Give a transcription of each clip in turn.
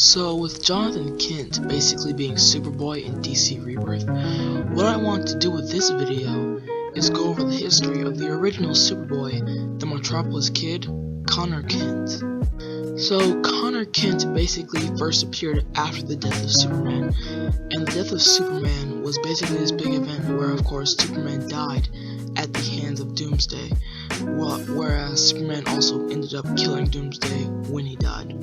So, with Jonathan Kent basically being Superboy in DC Rebirth, what I want to do with this video is go over the history of the original Superboy, the Metropolis Kid, Connor Kent. So, Connor Kent basically first appeared after the death of Superman, and the death of Superman was basically this big event where, of course, Superman died at the hands of Doomsday, whereas Superman also ended up killing Doomsday when he died.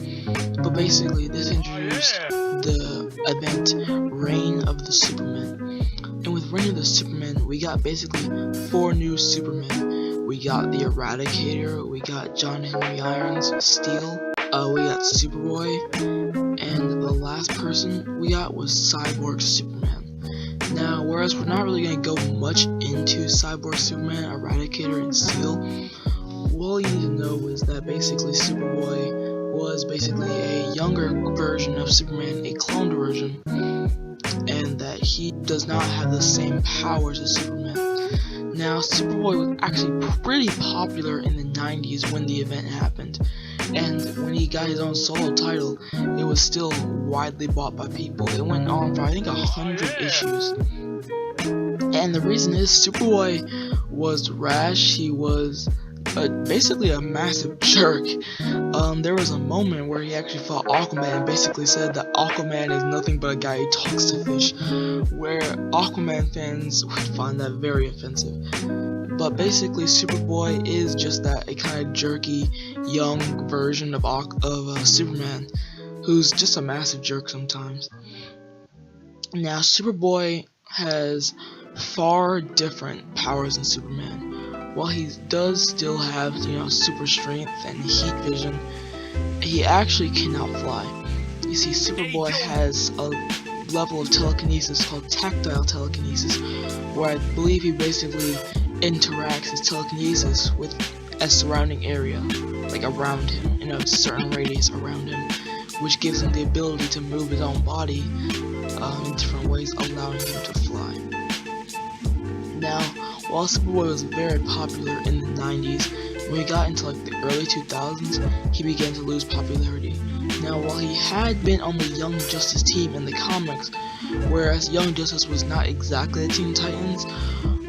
But basically, this introduced the event Reign of the Supermen. And with Reign of the Supermen, we got basically 4 new Supermen. We got the Eradicator, we got John Henry Irons, Steel, we got Superboy, and the last person we got was Cyborg Superman. Now, whereas we're not really going to go much into Cyborg Superman, Eradicator, and Steel, all you need to know is that basically Superboy was basically a younger version of Superman, a cloned version, and that he does not have the same powers as Superman. Now, Superboy was actually pretty popular in the 90s when the event happened, and when he got his own solo title, it was still widely bought by people. It went on for I think 100 issues. And the reason is Superboy was rash. He was basically a massive jerk. There was a moment where he actually fought Aquaman and basically said that Aquaman is nothing but a guy who talks to fish, where Aquaman fans would find that very offensive. But basically Superboy is just that, a kind of jerky young version of Superman, who's just a massive jerk sometimes. Now Superboy has far different powers than Superman. While he does still have, super strength and heat vision, he actually cannot fly. You see, Superboy has a level of telekinesis called tactile telekinesis, where I believe he basically interacts his telekinesis with a surrounding area, like around him, in a certain radius around him, which gives him the ability to move his own body in different ways, allowing him to fly. Now, while Superboy was very popular in the 90s, when he got into the early 2000s, he began to lose popularity. Now, while he had been on the Young Justice team in the comics, whereas Young Justice was not exactly the Teen Titans,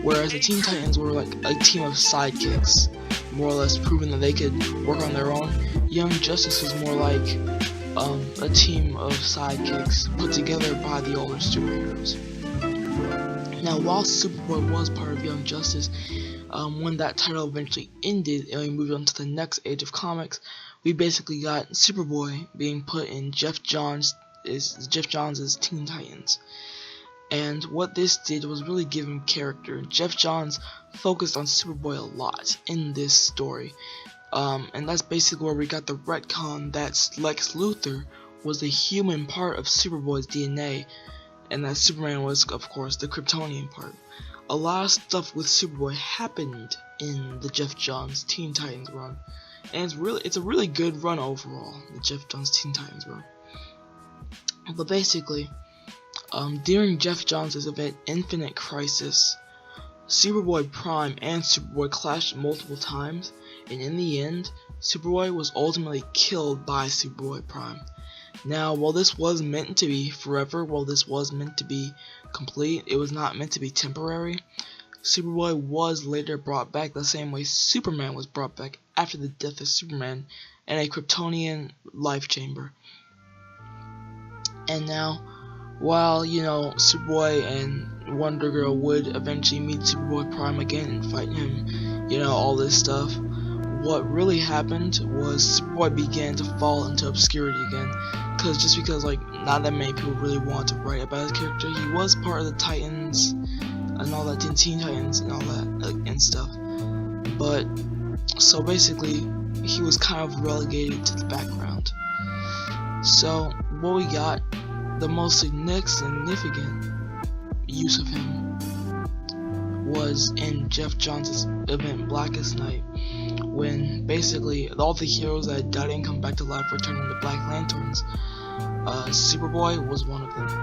whereas the Teen Titans were like a team of sidekicks, more or less proving that they could work on their own, Young Justice was more like a team of sidekicks put together by the older superheroes. Now, while Superboy was part of Young Justice, when that title eventually ended and we moved on to the next age of comics, we basically got Superboy being put in Jeff Johns' Teen Titans. And what this did was really give him character. Jeff Johns focused on Superboy a lot in this story. And that's basically where we got the retcon that Lex Luthor was the human part of Superboy's DNA, and that Superman was, of course, the Kryptonian part. A lot of stuff with Superboy happened in the Jeff Johns Teen Titans run, and it's a really good run overall, the Jeff Johns Teen Titans run. But basically, during Jeff Johns' event Infinite Crisis, Superboy Prime and Superboy clashed multiple times, and in the end, Superboy was ultimately killed by Superboy Prime. Now, while this was meant to be forever, while this was meant to be complete, it was not meant to be temporary. Superboy was later brought back the same way Superman was brought back after the death of Superman in a Kryptonian life chamber. And now, while, Superboy and Wonder Girl would eventually meet Superboy Prime again and fight him, all this stuff, what really happened was Superboy began to fall into obscurity again, because not that many people really wanted to write about his character. He was part of the Titans and all that, Teen Titans and all that and stuff, but so basically he was kind of relegated to the background. So what we got, the most significant use of him was in Jeff Johns' event Blackest Night, when basically all the heroes that died and come back to life returned into Black Lanterns. Superboy was one of them,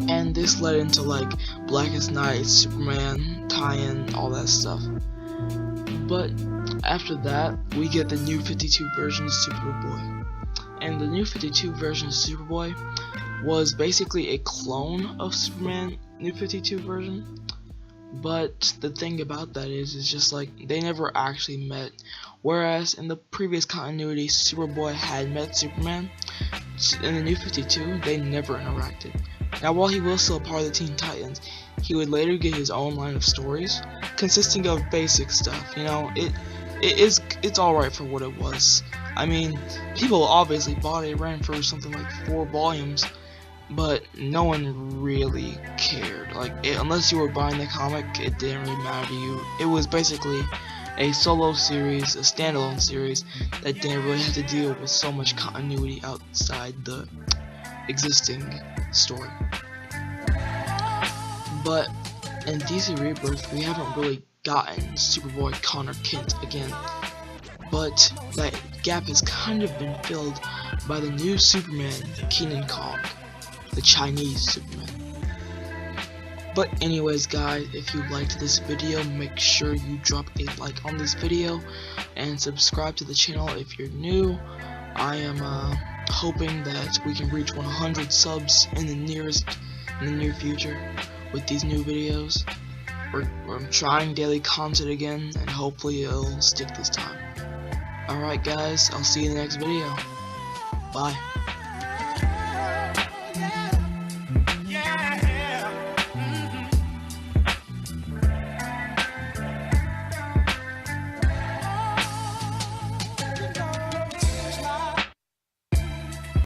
and this led into Blackest Night, Superman, tie-in, all that stuff. But after that, we get the new 52 version of Superboy. and the New 52 version of Superboy was basically a clone of Superman New 52 version. But the thing about that is just like they never actually met. Whereas in the previous continuity, Superboy had met Superman. In the New 52, they never interacted. Now, while he was still a part of the Teen Titans, he would later get his own line of stories, consisting of basic stuff. You know, it's alright for what it was. I mean, people obviously bought it. It ran for something like 4 volumes, but no one really cared. Like, unless you were buying the comic, it didn't really matter to you. It was basically a solo series, a standalone series that didn't really have to deal with so much continuity outside the existing story. But in DC Rebirth, we haven't really gotten Superboy Connor Kent again, but that gap has kind of been filled by the new Superman, Kenan Kong, the Chinese Superman. But anyways guys, if you liked this video, make sure you drop a like on this video and subscribe to the channel if you're new. I am hoping that we can reach 100 subs in the near future with these new videos. We're trying daily content again, and hopefully it'll stick this time. Alright guys, I'll see you in the next video. Bye.